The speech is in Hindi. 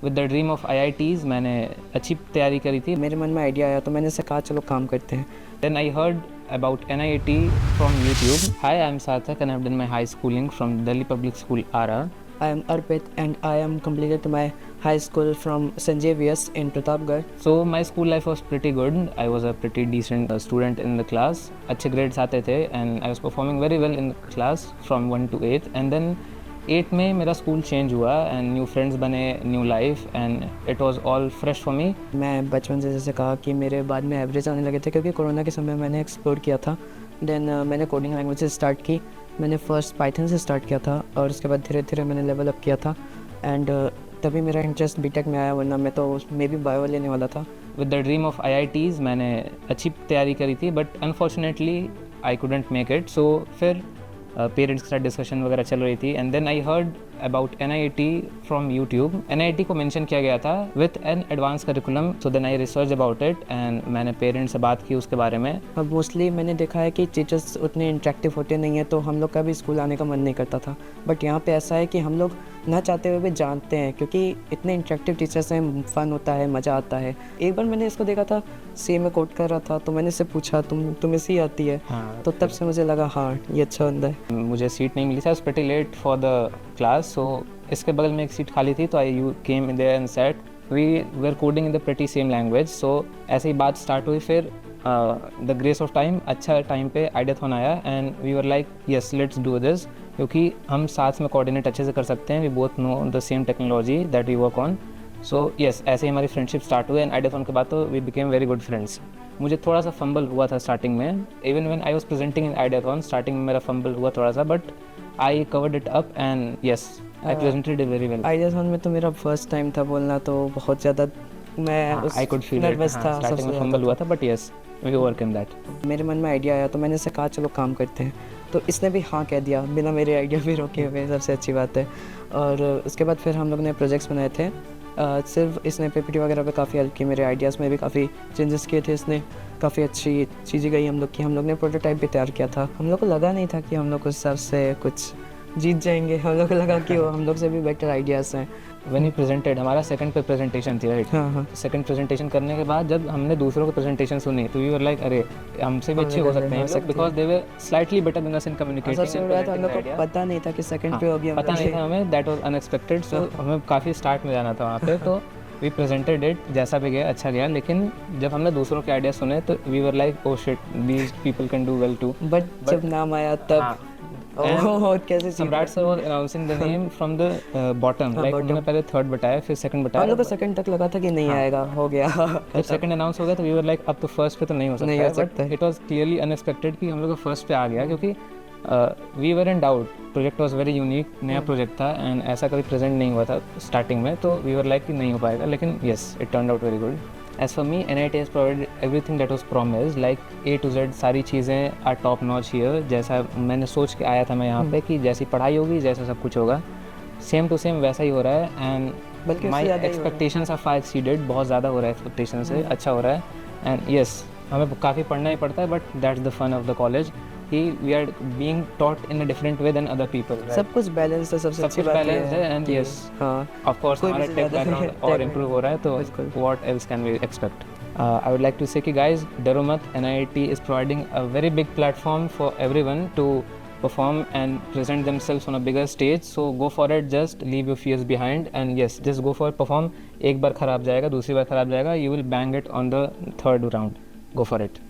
With the dream of IITs मैंने अच्छी तैयारी करी थी. मेरे मन में आइडिया आया तो मैंने से कहा चलो काम करते हैं. Then I heard about NIT from YouTube. Hi, I'm Sarthak and I've done my high schooling from Delhi Public School, Ara. I am Arpit and I am completed my high school from St. Xavier's in Pratapgarh. So my school life was pretty good. I was a pretty decent student in the class. अच्छे grades आते थे and I was performing very well in the class from 1 to 8. And then 8 में मेरा स्कूल चेंज हुआ and new friends बने, new life and it was all fresh for me. मैं बचपन से जैसे कहा कि मेरे बाद में एवरेज आने लगे थे क्योंकि कोरोना के समय मैंने एक्सप्लोर किया था. देन मैंने कोडिंग लैंग्वेज से स्टार्ट की. मैंने फर्स्ट पाइथन से स्टार्ट किया था और उसके बाद धीरे धीरे मैंने लेवल अप किया था एंड तभी मेरा इंटरेस्ट बीटेक में आया, वरना मैं तो उसमें भी बायो लेने वाला था. With the dream of IITs मैंने अच्छी तैयारी करी थी but unfortunately I couldn't make it. So फिर पेरेंट्स के साथ डिस्कशन वगैरह चल रही थी and then I heard about NIT from YouTube. NIT को मेंशन किया गया था with an advance curriculum. So then I research about it and मैंने पेरेंट्स से बात की उसके बारे में. अब मोस्टली मैंने देखा है कि टीचर्स उतने इंटरेक्टिव होते नहीं हैं तो हम लोग का भी स्कूल आने का मन नहीं करता था. बट यहाँ पे ऐसा है कि हम लोग ना चाहते हुए भी जानते हैं क्योंकि इतने इंटरेक्टिव टीचर्स हैं, फ़न होता है, मज़ा आता है. एक बार मैंने इसको देखा था, सी में कोड कर रहा था तो मैंने इससे पूछा तुम्हें सी आती है? हाँ, तो तब से मुझे लगा हाँ ये अच्छा बंदा है. मुझे सीट नहीं मिली थी. I was pretty late for the class. So इसके बगल में एक सीट खाली थी तो I came in there and sat we were coding in the pretty same language. So ऐसे ही बात स्टार्ट हुई. फिर द ग्रेस ऑफ टाइम अच्छा टाइम पे आइडियाथॉन आया and we were like yes let's do this क्योंकि हम साथ में कोऑर्डिनेट अच्छे से कर सकते हैं. We both know the same technology that we work on. So yes ऐसे ही हमारी फ्रेंडशिप स्टार्ट हुई एंड आइडियाथॉन के बाद तो we became very good friends. मुझे थोड़ा सा फंबल हुआ था स्टार्टिंग में. Even when I was presenting in ideathon starting में मेरा फंबल हुआ थोड़ा सा but I covered it up and yes I presented it very well. Ideathon में तो मेरा फर्स्ट टाइम था बोलना तो बहुत ज़्यादा मैं आई कुड फील नर्वस था. स्टार्टिंग में फंबल हुआ था but yes we overcome that. मेरे मन में आइडिया आया तो मैंने से कहा चलो काम करते हैं. तो इसने भी हाँ कह दिया बिना मेरे आइडिया भी रोके हुए. सबसे अच्छी बात है. और उसके बाद फिर हम लोग ने प्रोजेक्ट्स बनाए थे. सिर्फ इसने PPT वगैरह पे काफ़ी हेल्प की. मेरे आइडियाज़ में भी काफ़ी चेंजेस किए थे इसने. काफ़ी अच्छी चीज़ें गई हम लोग की. हम लोग ने प्रोटोटाइप भी तैयार किया था. हम लोग को लगा नहीं था कि हम लोग उस हिसाब से कुछ जीत जाएंगे. हम लोग को लगा कि वो हम लोग से भी बेटर आइडियाज़ हैं. व्हेन यू प्रेजेंटेड हमारा सेकंड पे प्रेजेंटेशन थी राइट. हाँ. सेकंड प्रेजेंटेशन करने के बाद जब हमने दूसरों की प्रेजेंटेशन सुनी तो वी वर लाइक अरे हमसे भी अच्छे हो सकते हैं because they were slightly better than us in communicating. सबसे बड़ी बात हम लोग को पता नहीं था कि सेकंड पे हो गया. पता नहीं था हमें. That was unexpected. सो हमें काफ़ी स्टार्ट में जाना था वहाँ पे तो वी प्रेजेंटेड इट. जैसा भी गया अच्छा गया लेकिन जब हमने दूसरों के आइडिया सुने तो we were like oh shit these people can do well too. But जब नाम आया तब कैसे Samrat sir was announcing the name from the bottom. Like उन्होंने पहले थर्ड बताया फिर सेकंड बताया. हम लोग को सेकंड तक लगा था कि नहीं आएगा. हो गया. जब सेकंड अनाउंस हो गया तो वी वर लाइक अब तो फर्स्ट पे तो नहीं हो सकता. इट वाज क्लियरली अनएक्सपेक्टेड कि हम लोग फर्स्ट पे आ गया क्योंकि we were in doubt. Project was very unique, नया प्रोजेक्ट था एंड ऐसा कभी प्रेजेंट नहीं हुआ था स्टार्टिंग में. तो वी वर लाइक कि नहीं हो पाएगा लेकिन yes it turned out very good. As for me, NIT has provided everything that was promised, like A to Z सारी चीज़ें are top notch here. जैसा मैंने सोच के आया था मैं यहाँ पे कि जैसी पढ़ाई होगी जैसा सब कुछ होगा सेम टू सेम वैसा ही हो रहा है. And my expectations are far exceeded. बहुत ज़्यादा हो रहा है एक्सपेक्टेशन से. अच्छा हो रहा है एंड यस हमें काफ़ी पढ़ना ही पड़ता है but that's the fun of the college कि we are being taught in a different way than other people. सब कुछ बैलेंस है. सबसे अच्छी बात है एंड यस हाँ ऑफ कोर्स हमारा टेक बैकग्राउंड और इम्प्रूव हो रहा है तो what else can we expect. I would like to say कि guys डरो मत. NIT is providing a very big platform for everyone to perform and present themselves on a bigger stage. So go for it. Just leave your fears behind and yes just go for it. Perform. एक बार खराब जाएगा, दूसरी बार खराब जाएगा. You will bang it on the third round. Go for it.